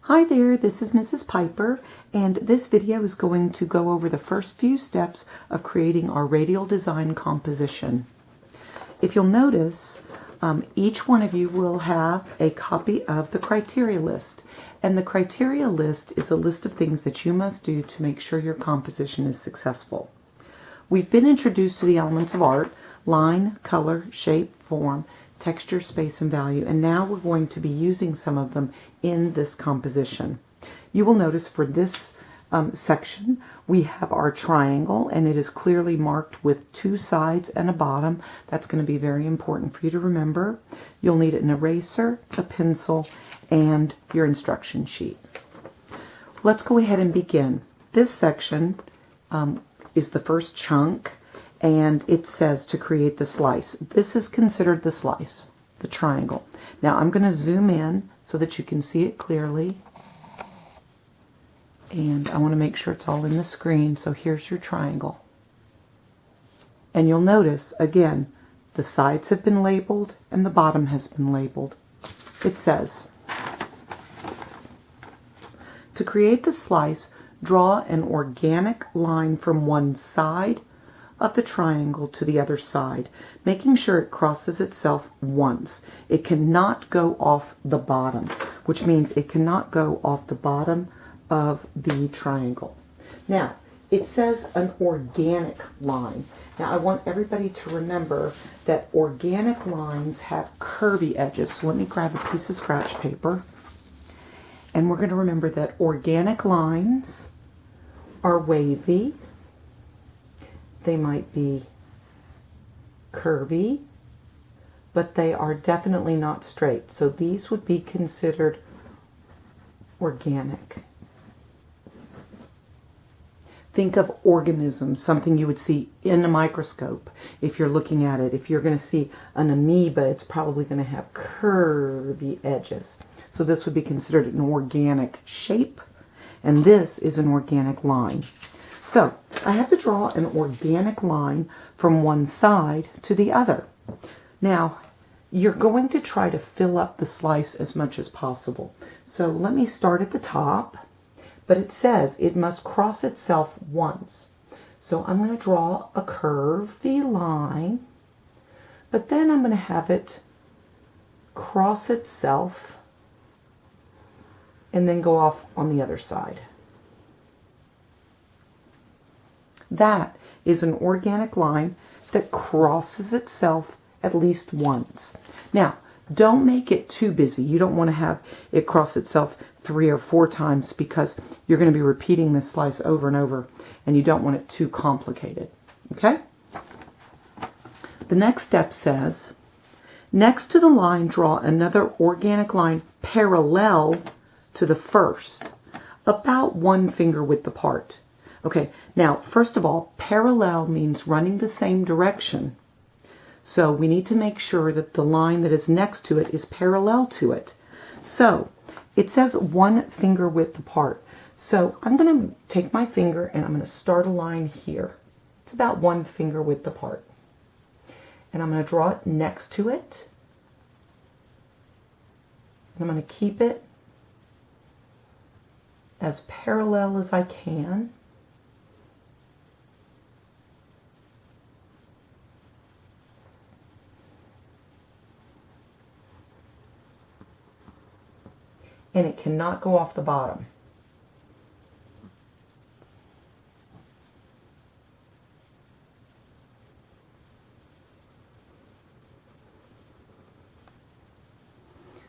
Hi there, this is Mrs. Piper, and this video is going to go over the first few steps of creating our radial design composition. If you'll notice, each one of you will have a copy of the criteria list, and the criteria list is a list of things that you must do to make sure your composition is successful. We've been introduced to the elements of art: line, color, shape, form, texture, space, and value, and now we're going to be using some of them in this composition. You will notice for this section we have our triangle, and it is clearly marked with two sides and a bottom. That's going to be very important for you to remember. You'll need an eraser, a pencil, and your instruction sheet. Let's go ahead and begin. This section is the first chunk, and it says to create the slice. This is considered the slice, the triangle. Now I'm going to zoom in so that you can see it clearly, and I want to make sure it's all in the screen. So here's your triangle, and you'll notice again the sides have been labeled and the bottom has been labeled. It says, to create the slice, draw an organic line from one side of the triangle to the other side, making sure it crosses itself once. It cannot go off the bottom, which means it cannot go off the bottom of the triangle. Now, it says an organic line. Now, I want everybody to remember that organic lines have curvy edges. So let me grab a piece of scratch paper, and we're going to remember that organic lines are wavy. They might be curvy, but they are definitely not straight. So these would be considered organic. Think of organisms, something you would see in a microscope if you're looking at it. If you're going to see an amoeba, it's probably going to have curvy edges. So this would be considered an organic shape, and this is an organic line. So I have to draw an organic line from one side to the other. Now, you're going to try to fill up the slice as much as possible. So let me start at the top, but it says it must cross itself once. So I'm going to draw a curvy line, but then I'm going to have it cross itself and then go off on the other side. That is an organic line that crosses itself at least once. Now, don't make it too busy. You don't want to have it cross itself 3 or 4 times, because you're going to be repeating this slice over and over, and you don't want it too complicated. Okay? The next step says, next to the line, draw another organic line parallel to the first, about 1 finger width apart. Okay, now, first of all, parallel means running the same direction. So we need to make sure that the line that is next to it is parallel to it. So it says 1 finger width apart. So I'm going to take my finger and I'm going to start a line here. It's about 1 finger width apart. And I'm going to draw it next to it. And I'm going to keep it as parallel as I can. And it cannot go off the bottom.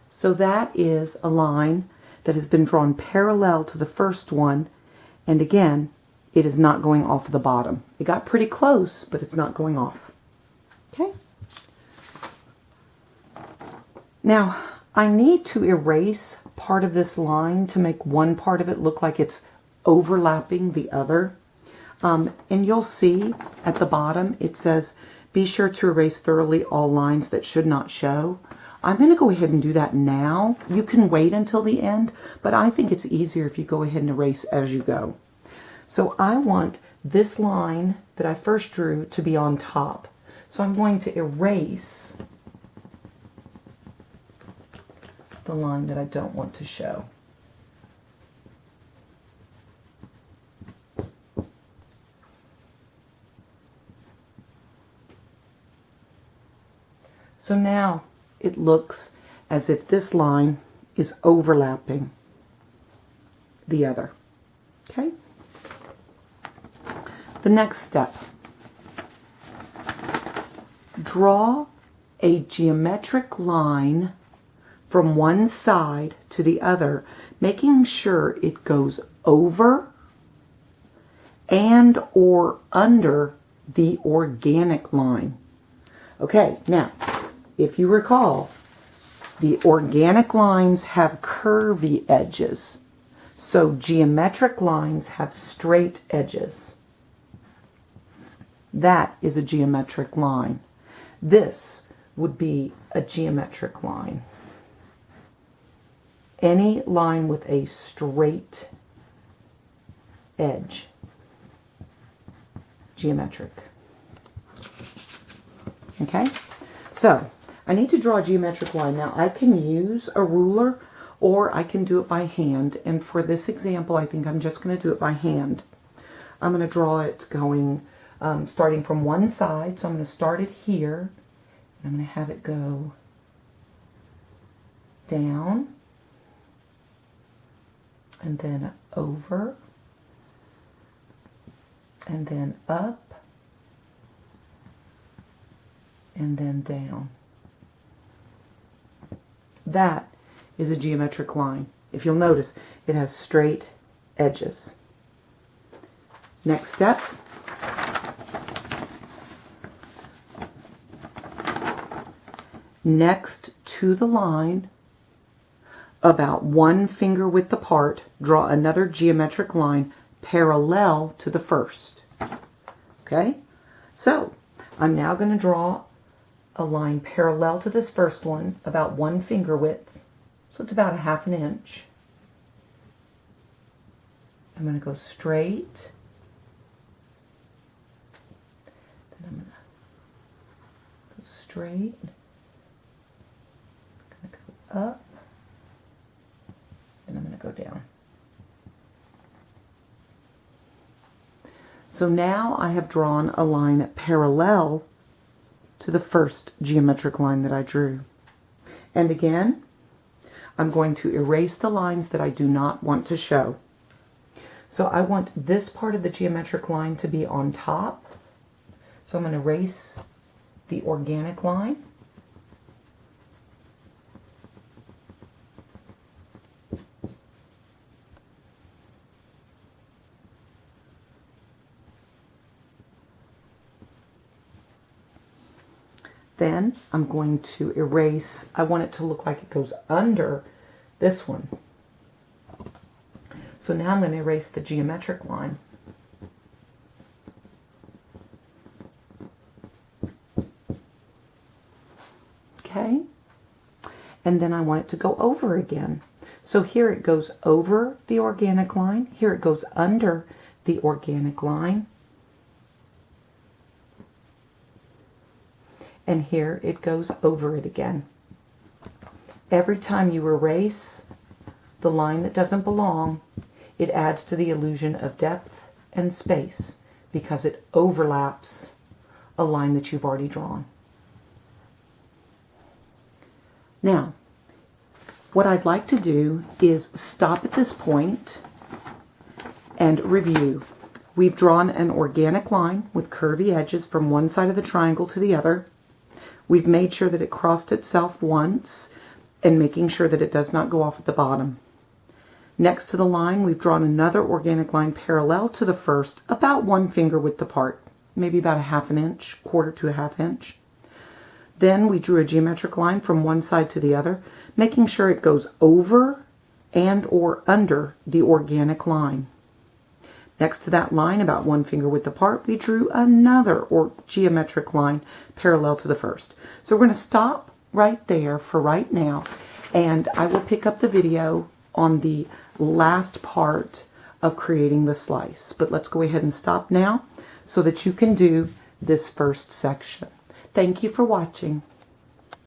So that is a line that has been drawn parallel to the first one, and again, it is not going off the bottom. It got pretty close, but it's not going off. Okay? Now, I need to erase part of this line to make one part of it look like it's overlapping the other. And you'll see at the bottom it says, be sure to erase thoroughly all lines that should not show. I'm going to go ahead and do that now. You can wait until the end, but I think it's easier if you go ahead and erase as you go. So I want this line that I first drew to be on top. So I'm going to erase the line that I don't want to show. So now it looks as if this line is overlapping the other. Okay? The next step. Draw a geometric line from one side to the other, making sure it goes over and or under the organic line. Okay, now, if you recall, the organic lines have curvy edges, so geometric lines have straight edges. That is a geometric line. This would be a geometric line. Any line with a straight edge. Geometric. Okay? So, I need to draw a geometric line. Now, I can use a ruler or I can do it by hand. And for this example, I think I'm just going to do it by hand. I'm going to draw it going, starting from one side. So I'm going to start it here. And I'm going to have it go down. And then over. And then up. And then down. That is a geometric line. If you'll notice, it has straight edges. Next step. Next to the line, about 1 finger width apart, draw another geometric line parallel to the first. Okay? So, I'm now going to draw a line parallel to this first one, about 1 finger width. So it's about 1/2 inch. I'm going to go straight. Then I'm going to go straight. I'm going to go up. And I'm going to go down. So now I have drawn a line parallel to the first geometric line that I drew. And again, I'm going to erase the lines that I do not want to show. So I want this part of the geometric line to be on top. So I'm going to erase the organic line. Then I'm going to erase, I want it to look like it goes under this one. So now I'm going to erase the geometric line. Okay? And then I want it to go over again. So here it goes over the organic line. Here it goes under the organic line. And here it goes over it again. Every time you erase the line that doesn't belong, it adds to the illusion of depth and space because it overlaps a line that you've already drawn. Now, what I'd like to do is stop at this point and review. We've drawn an organic line with curvy edges from one side of the triangle to the other. We've made sure that it crossed itself once and making sure that it does not go off at the bottom. Next to the line, we've drawn another organic line parallel to the first, about 1 finger width apart, maybe about 1/2 inch, 1/4 to 1/2 inch. Then we drew a geometric line from one side to the other, making sure it goes over and or under the organic line. Next to that line, about 1 finger width apart, we drew another geometric line parallel to the first. So we're going to stop right there for right now, and I will pick up the video on the last part of creating the slice. But let's go ahead and stop now so that you can do this first section. Thank you for watching.